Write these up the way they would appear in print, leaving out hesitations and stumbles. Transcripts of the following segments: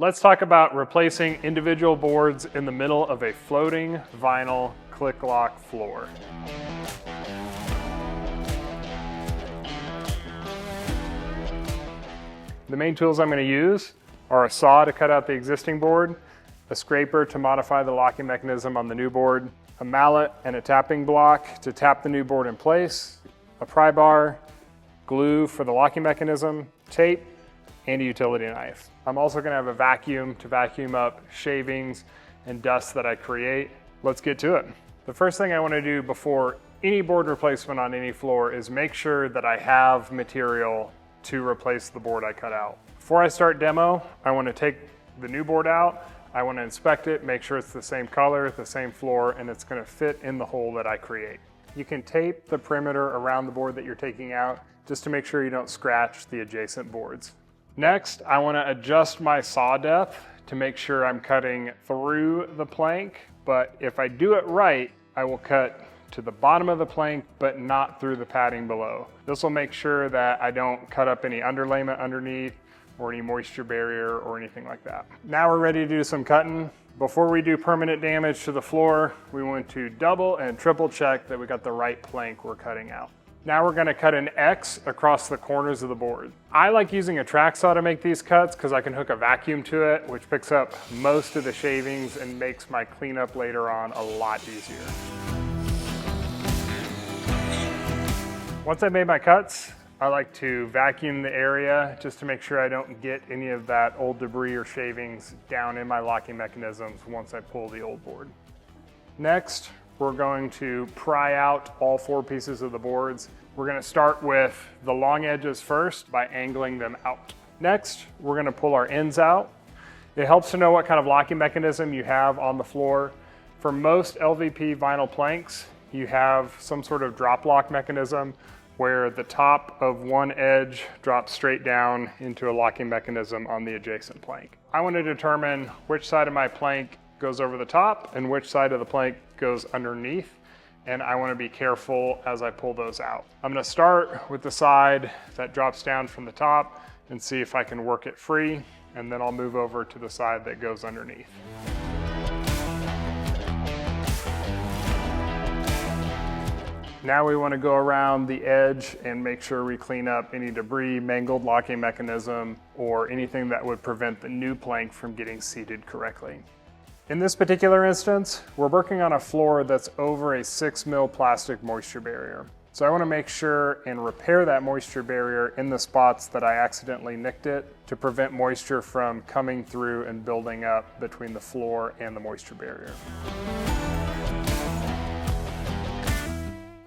Let's talk about replacing individual boards in the middle of a floating vinyl click lock floor. The main tools I'm going to use are a saw to cut out the existing board, a scraper to modify the locking mechanism on the new board, a mallet and a tapping block to tap the new board in place, a pry bar, glue for the locking mechanism, tape, and a utility knife. I'm also going to have a vacuum to vacuum up shavings and dust that I create. Let's get to it. The first thing I want to do before any board replacement on any floor is make sure that I have material to replace the board I cut out. Before I start demo, I want to take the new board out. I want to inspect it, make sure it's the same color, the same floor, and it's going to fit in the hole that I create. You can tape the perimeter around the board that you're taking out just to make sure you don't scratch the adjacent boards. Next, I want to adjust my saw depth to make sure I'm cutting through the plank, but if I do it right, I will cut to the bottom of the plank, but not through the padding below. This will make sure that I don't cut up any underlayment underneath or any moisture barrier or anything like that. Now we're ready to do some cutting. Before we do permanent damage to the floor, we want to double and triple check that we got the right plank we're cutting out. Now we're gonna cut an X across the corners of the board. I like using a track saw to make these cuts because I can hook a vacuum to it, which picks up most of the shavings and makes my cleanup later on a lot easier. Once I've made my cuts, I like to vacuum the area just to make sure I don't get any of that old debris or shavings down in my locking mechanisms once I pull the old board. Next, we're going to pry out all 4 pieces of the boards. We're going to start with the long edges first by angling them out. Next, we're going to pull our ends out. It helps to know what kind of locking mechanism you have on the floor. For most LVP vinyl planks, you have some sort of drop lock mechanism where the top of one edge drops straight down into a locking mechanism on the adjacent plank. I want to determine which side of my plank goes over the top and which side of the plank goes underneath, and I want to be careful as I pull those out. I'm going to start with the side that drops down from the top and see if I can work it free, and then I'll move over to the side that goes underneath. Now we want to go around the edge and make sure we clean up any debris, mangled locking mechanism, or anything that would prevent the new plank from getting seated correctly. In this particular instance, we're working on a floor that's over a 6 mil plastic moisture barrier. So I want to make sure and repair that moisture barrier in the spots that I accidentally nicked it to prevent moisture from coming through and building up between the floor and the moisture barrier.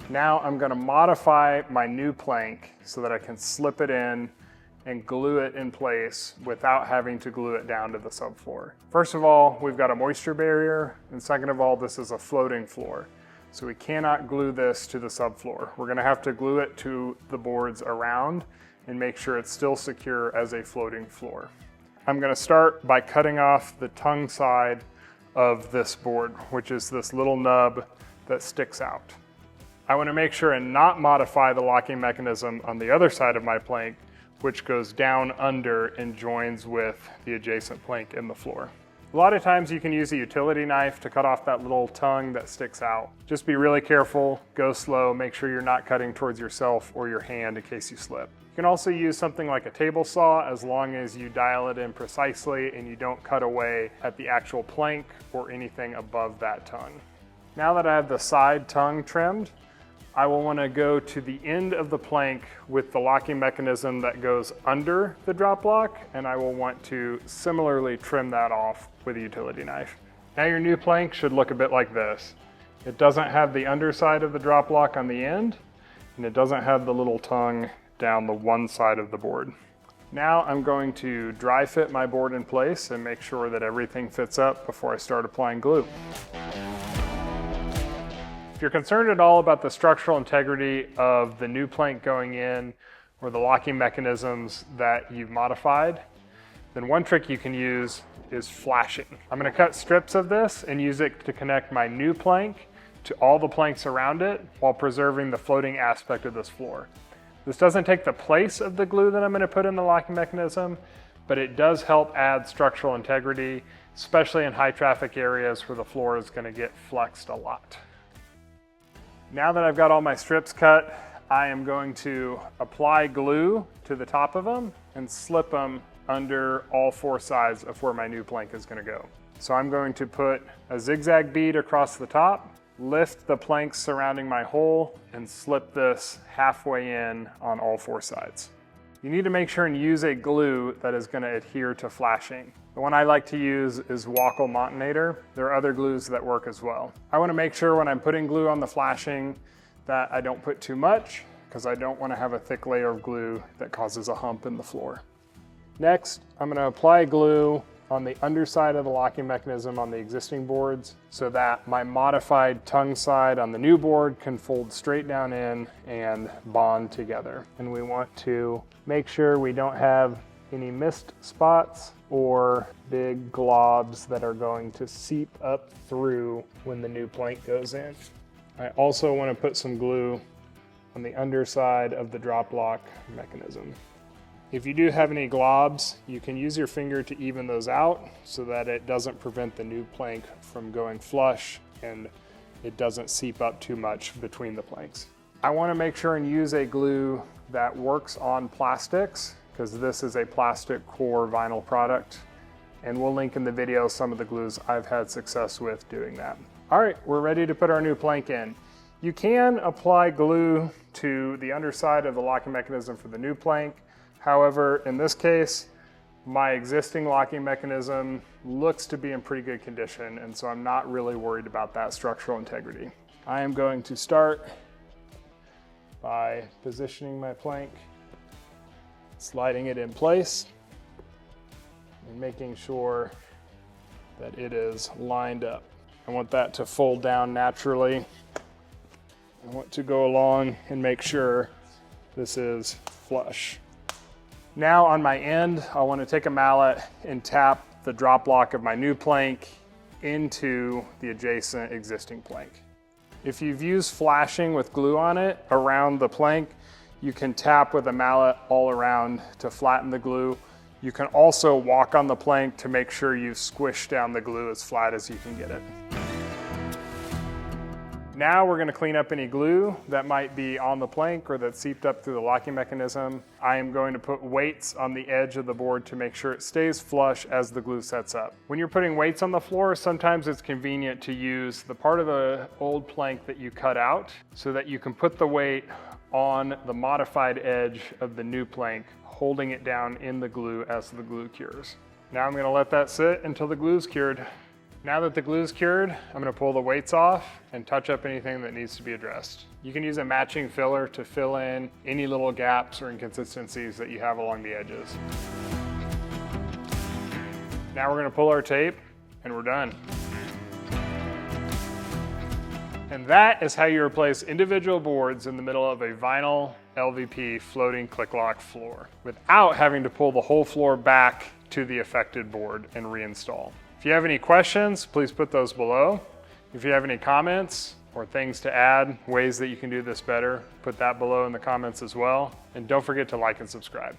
Now I'm going to modify my new plank so that I can slip it in and glue it in place without having to glue it down to the subfloor. First of all, we've got a moisture barrier, and second of all, this is a floating floor. So we cannot glue this to the subfloor. We're going to have to glue it to the boards around and make sure it's still secure as a floating floor. I'm going to start by cutting off the tongue side of this board, which is this little nub that sticks out. I want to make sure and not modify the locking mechanism on the other side of my plank, which goes down under and joins with the adjacent plank in the floor. A lot of times you can use a utility knife to cut off that little tongue that sticks out. Just be really careful, go slow, make sure you're not cutting towards yourself or your hand in case you slip. You can also use something like a table saw as long as you dial it in precisely and you don't cut away at the actual plank or anything above that tongue. Now that I have the side tongue trimmed, I will want to go to the end of the plank with the locking mechanism that goes under the drop lock, and I will want to similarly trim that off with a utility knife. Now your new plank should look a bit like this. It doesn't have the underside of the drop lock on the end, and it doesn't have the little tongue down the one side of the board. Now I'm going to dry fit my board in place and make sure that everything fits up before I start applying glue. If you're concerned at all about the structural integrity of the new plank going in or the locking mechanisms that you've modified, then one trick you can use is flashing. I'm going to cut strips of this and use it to connect my new plank to all the planks around it while preserving the floating aspect of this floor. This doesn't take the place of the glue that I'm going to put in the locking mechanism, but it does help add structural integrity, especially in high traffic areas where the floor is going to get flexed a lot. Now that I've got all my strips cut, I am going to apply glue to the top of them and slip them under all 4 sides of where my new plank is going to go. So I'm going to put a zigzag bead across the top, lift the planks surrounding my hole, and slip this halfway in on all 4 sides. You need to make sure and use a glue that is going to adhere to flashing. The one I like to use is Wackle Mountainator. There are other glues that work as well. I want to make sure when I'm putting glue on the flashing that I don't put too much, because I don't want to have a thick layer of glue that causes a hump in the floor. Next, I'm going to apply glue on the underside of the locking mechanism on the existing boards so that my modified tongue side on the new board can fold straight down in and bond together. And we want to make sure we don't have any missed spots or big globs that are going to seep up through when the new plank goes in. I also want to put some glue on the underside of the drop lock mechanism. If you do have any globs, you can use your finger to even those out so that it doesn't prevent the new plank from going flush and it doesn't seep up too much between the planks. I want to make sure and use a glue that works on plastics, because this is a plastic core vinyl product, and we'll link in the video some of the glues I've had success with doing that. All right, we're ready to put our new plank in. You can apply glue to the underside of the locking mechanism for the new plank. However, in this case, my existing locking mechanism looks to be in pretty good condition, and so I'm not really worried about that structural integrity. I am going to start by positioning my plank, sliding it in place, and making sure that it is lined up. I want that to fold down naturally. I want to go along and make sure this is flush. Now on my end, I want to take a mallet and tap the drop lock of my new plank into the adjacent existing plank. If you've used flashing with glue on it around the plank, you can tap with a mallet all around to flatten the glue. You can also walk on the plank to make sure you squish down the glue as flat as you can get it. Now we're going to clean up any glue that might be on the plank or that seeped up through the locking mechanism. I am going to put weights on the edge of the board to make sure it stays flush as the glue sets up. When you're putting weights on the floor, sometimes it's convenient to use the part of the old plank that you cut out so that you can put the weight on the modified edge of the new plank, holding it down in the glue as the glue cures. Now I'm going to let that sit until the glue's cured. Now that the glue's cured, I'm going to pull the weights off and touch up anything that needs to be addressed. You can use a matching filler to fill in any little gaps or inconsistencies that you have along the edges. Now we're going to pull our tape and we're done. And that is how you replace individual boards in the middle of a vinyl LVP floating click lock floor without having to pull the whole floor back to the affected board and reinstall. If you have any questions, please put those below. If you have any comments or things to add, ways that you can do this better, put that below in the comments as well. And don't forget to like and subscribe.